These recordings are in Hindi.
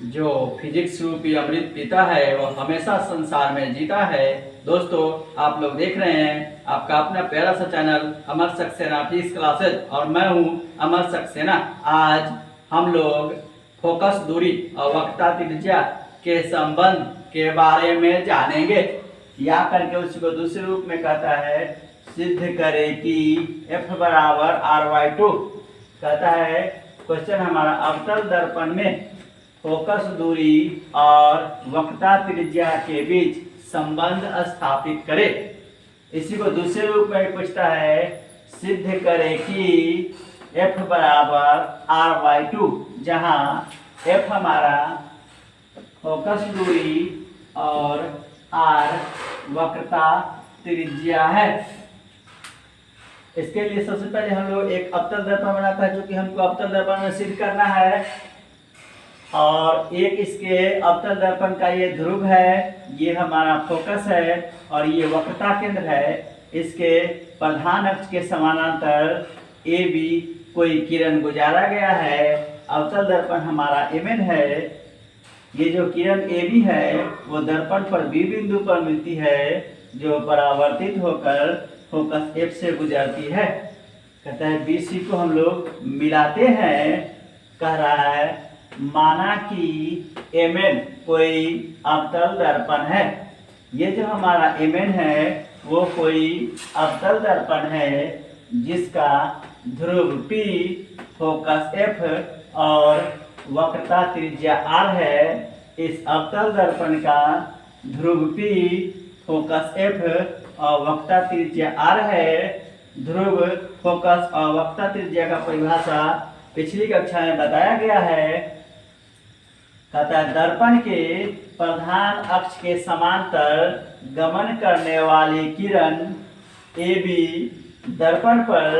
जो फिजिक्स रूपी अमृत पीता है वो हमेशा संसार में जीता है। दोस्तों, आप लोग देख रहे हैं आपका अपना प्यारा सा चैनल अमर सक्सेना फिजिक्स क्लासेज और मैं हूं अमर सक्सेना। आज हम लोग फोकस दूरी और वक्रता त्रिज्या के संबंध के बारे में जानेंगे। या करके उसको दूसरे रूप में कहता है सिद्ध करे कि F बराबर R/2। कहता है क्वेश्चन हमारा अवतल दर्पण में फोकस दूरी और वक्रता त्रिज्या के बीच संबंध स्थापित करे। इसी को दूसरे रूप में पूछता है सिद्ध करे कि F बराबर R/2, जहां F हमारा फोकस दूरी और R वक्रता त्रिज्या है। इसके लिए सबसे पहले हम लोग एक अवतल दर्पण बनाता है, जो कि हमको अवतल दर्पण में सिद्ध करना है। और एक इसके अवतल दर्पण का ये ध्रुव है, ये हमारा फोकस है और ये वक्रता केंद्र है। इसके प्रधान अक्ष के समानांतर AB कोई किरण गुजारा गया है। अवतल दर्पण हमारा Mn है। ये जो किरण AB है वो दर्पण पर B बिंदु पर मिलती है, जो परावर्तित होकर फोकस F से गुजरती है। कहता है BC को हम लोग मिलाते हैं। कह रहा है माना कि Mn कोई अवतल दर्पण है। ये जो हमारा Mn है वो कोई अवतल दर्पण है जिसका ध्रुव P, फोकस F और वक्रता त्रिज्या R है। इस अवतल दर्पण का ध्रुव P, फोकस F और वक्रता त्रिज्या R है। ध्रुव, फोकस और वक्रता त्रिज्या का परिभाषा पिछली कक्षा में बताया गया है। कहता है दर्पण के प्रधान अक्ष के समांतर गमन करने वाली किरण AB दर्पण पर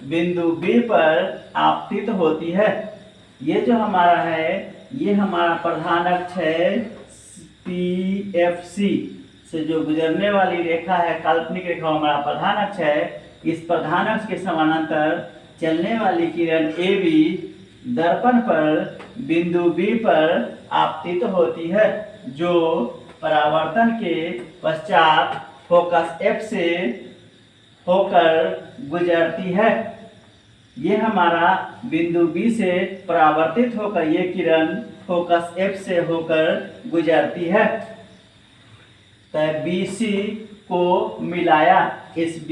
बिंदु B पर आपतित होती है। ये जो हमारा है ये हमारा प्रधान अक्ष है। PFC से जो गुजरने वाली रेखा है, काल्पनिक रेखा, हमारा प्रधान अक्ष है। इस प्रधान अक्ष के समानांतर चलने वाली किरण AB दर्पण पर बिंदु B पर आपतित होती है, जो परावर्तन के पश्चात फोकस F से होकर गुजरती है। ये हमारा बिंदु B से परावर्तित होकर ये किरण फोकस F से होकर गुजरती है। तो BC को मिलाया, इस B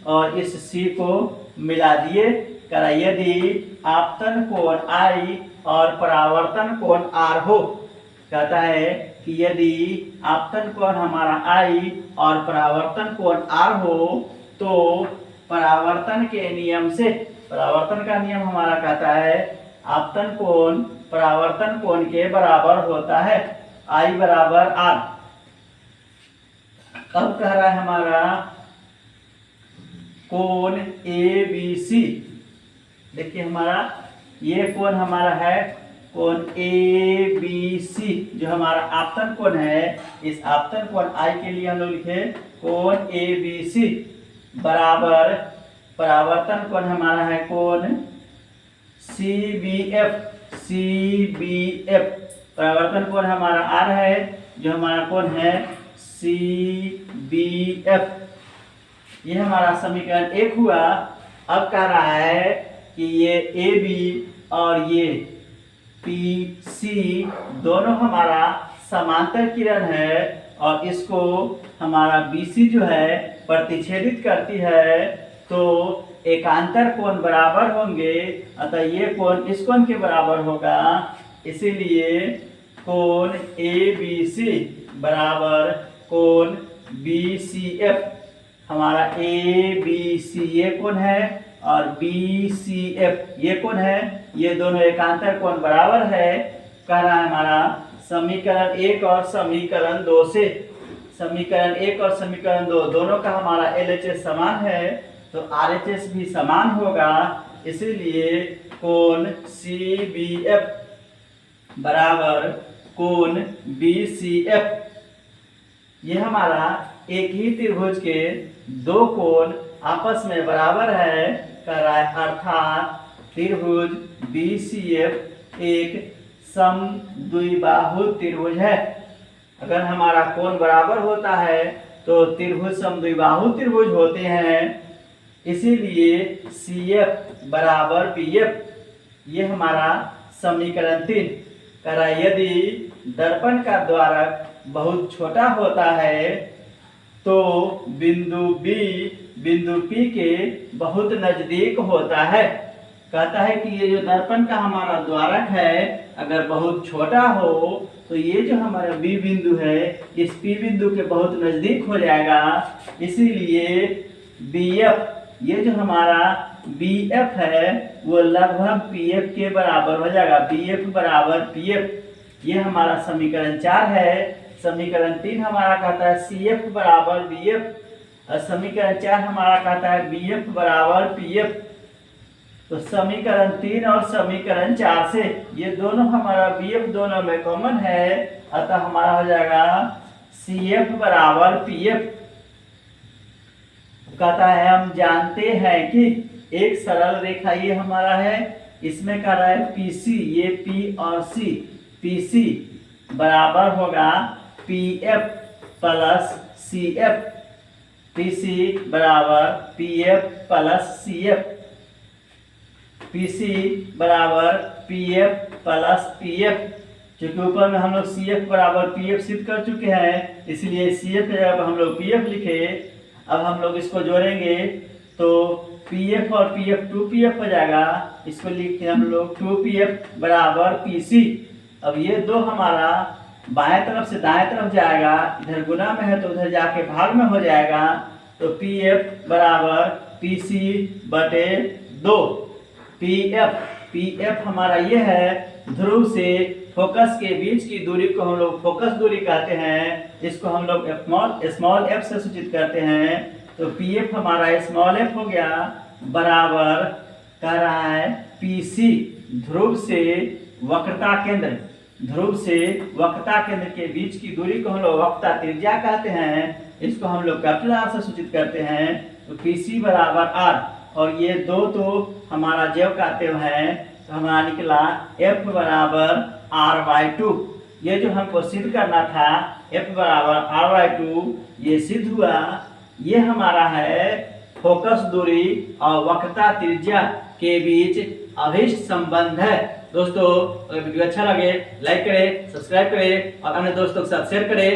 और इस C को मिला दिए। करा यदि आपतन कोण I और परावर्तन कोण R हो। कहता है कि यदि आपतन कोण हमारा I और परावर्तन कोण R हो तो परावर्तन के नियम से, परावर्तन का नियम हमारा कहता है आपतन कोण परावर्तन कोण के बराबर होता है, I बराबर R। अब कह रहा है हमारा कोण ABC। देखिए हमारा ये कोण हमारा है कोण ABC, जो हमारा आपतन कोण है। इस आपतन कोण I के लिए हम लोग लिखे कोण ABC बराबर परावर्तन कोण हमारा है कोण CBF। परावर्तन कोण हमारा R है, जो हमारा कोण है CBF। ये हमारा समीकरण 1 हुआ। अब कह रहा है कि ये AB और ये PC दोनों हमारा समांतर किरण है और इसको हमारा BC जो है प्रतिच्छेदित करती है, तो एकांतर कोण बराबर होंगे। अतः ये कोण इस कोण के बराबर होगा। इसीलिए कोण ABC बराबर कोण BCF। हमारा ABC ये कोण है और BCF ये कोण है। ये दोनों एकांतर कोण बराबर है। कह रहा है हमारा समीकरण 1 और समीकरण 2 से, समीकरण 1 और समीकरण 2 दोनों का हमारा LHS समान है, तो RHS भी समान होगा। इसीलिए कोण CBF बराबर कोण BCF। ये हमारा एक ही त्रिभुज के दो कोण आपस में बराबर है, कर रहा है, अर्थात त्रिभुज BCF एक समद्विबाहु त्रिभुज है। अगर हमारा कोण बराबर होता है तो त्रिभुज समद्विबाहु त्रिभुज होते हैं। इसीलिए CF बराबर PF, ये हमारा समीकरण 3 कह रहा है। यदि दर्पण का द्वारक बहुत छोटा होता है तो बिंदु B बिंदु P के बहुत नजदीक होता है। कहता है कि ये जो दर्पण का हमारा द्वारक है अगर बहुत छोटा हो तो ये जो हमारा B बिंदु है इस P बिंदु के बहुत नजदीक हो जाएगा। इसीलिए BF, ये जो हमारा BF है वो लगभग PF के बराबर हो जाएगा। BF बराबर PF, ये हमारा समीकरण 4 है। समीकरण 3 हमारा कहता है CF बराबर BF और समीकरण 4 हमारा कहता है BF बराबर PF। तो समीकरण 3 और समीकरण 4 से ये दोनों हमारा BF दोनों में कॉमन है, अतः हमारा हो जाएगा CF बराबर PF। कहता है हम जानते हैं कि एक सरल रेखा ये हमारा है, इसमें कह रहा है PC, ये P और C, PC बराबर होगा PF प्लस CF, PC बराबर PF प्लस CF, PC बराबर PF प्लस PF। क्योंकि ऊपर में हम लोग CF बराबर PF सिद्ध कर चुके हैं, इसलिए CF की जगह हम लोग PF लिखे। अब हम लोग इसको जोड़ेंगे तो PF और PF 2PF हो जाएगा। इसको लिखते हम लोग 2PF बराबर PC। अब ये दो हमारा बाएं तरफ से दाएं तरफ जाएगा, इधर गुना में है तो उधर जाके भाग में हो जाएगा। तो PF बराबर PC बटे 2। PF हमारा ये है ध्रुव से फोकस के बीच की दूरी को हम लोग फोकस दूरी कहते हैं। इसको हम लोग स्मॉल f से सूचित करते हैं। तो PF हमारा स्मॉल f हो गया बराबर कह रहा है PC, ध्रुव से वक्रता केंद्र के बीच की दूरी को हम लोग वक्रता त्रिज्या कहते हैं। इसको हम लोग कैपिटल R से सूचित करते हैं। तो PC बराबर R, और ये दो तो हमारा जेव का तेव है, तो हमारा निकला F बराबर R/2। ये जो हमको सिद्ध करना था F बराबर R/2, ये सिद्ध हुआ। ये हमारा है फोकस दूरी और वक्रता त्रिज्या के बीच अभिष्ट संबंध है। दोस्तों अगर वीडियो अच्छा लगे लाइक करें, सब्सक्राइब करें और अन्य दोस्तों के साथ शेयर करें।